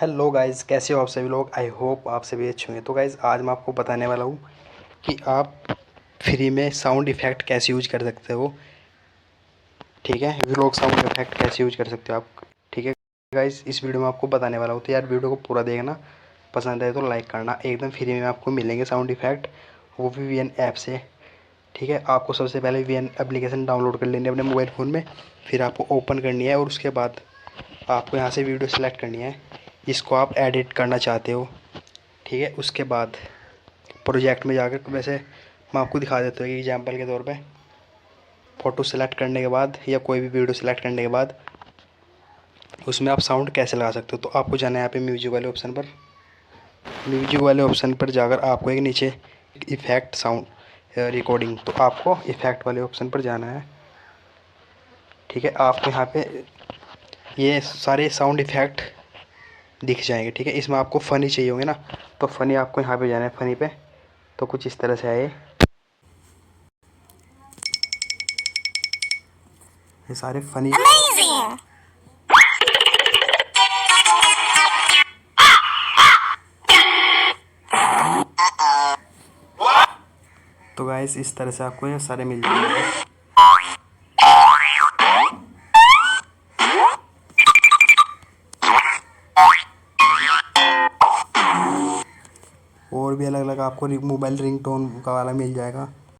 Hello guys, कैसे हो आप सभी लोग। आई होप आप सभी अच्छे होंगे। तो गाइस आज मैं आपको बताने वाला हूँ कि आप फ्री में साउंड इफ़ेक्ट कैसे यूज कर सकते हो। ठीक है, व्लॉग साउंड इफ़ेक्ट कैसे यूज कर सकते हो आप। ठीक है गाइस, इस वीडियो में आपको बताने वाला हूँ, तो यार वीडियो को पूरा देखना। पसंद आए तो लाइक करना। एकदम फ्री में आपको मिलेंगे साउंड इफ़ेक्ट, वो भी वीएन ऐप से। ठीक है, आपको सबसे पहले वीएन एप्लीकेशन डाउनलोड कर लेनी है अपने मोबाइल फ़ोन में। फिर आपको ओपन करनी है और उसके बाद आपको यहाँ से वीडियो सेलेक्ट करनी है जिसको आप एडिट करना चाहते हो। ठीक है, उसके बाद प्रोजेक्ट में जाकर, वैसे मैं आपको दिखा देता हूँ एग्जांपल के तौर पे। फ़ोटो सेलेक्ट करने के बाद या कोई भी वीडियो सेलेक्ट करने के बाद उसमें आप साउंड कैसे लगा सकते हो। तो आपको जाना है यहाँ पे म्यूजिक वाले ऑप्शन पर। म्यूजिक वाले ऑप्शन पर जाकर आपको एक नीचे इफ़ेक्ट साउंड रिकॉर्डिंग, तो आपको इफ़ेक्ट वाले ऑप्शन पर जाना है। ठीक है, आपको यहाँ पे ये सारे साउंड इफ़ेक्ट दिख जाएंगे। ठीक है, इसमें आपको फ़नी चाहिए होंगे ना, तो फ़नी आपको यहाँ पे जाना है, फ़नी पे। तो कुछ इस तरह से आए ये सारे फ़नी। तो गाइस इस तरह से आपको ये सारे मिल जाएंगे। और भी अलग अलग आपको मोबाइल रिंगटोन का वाला मिल जाएगा।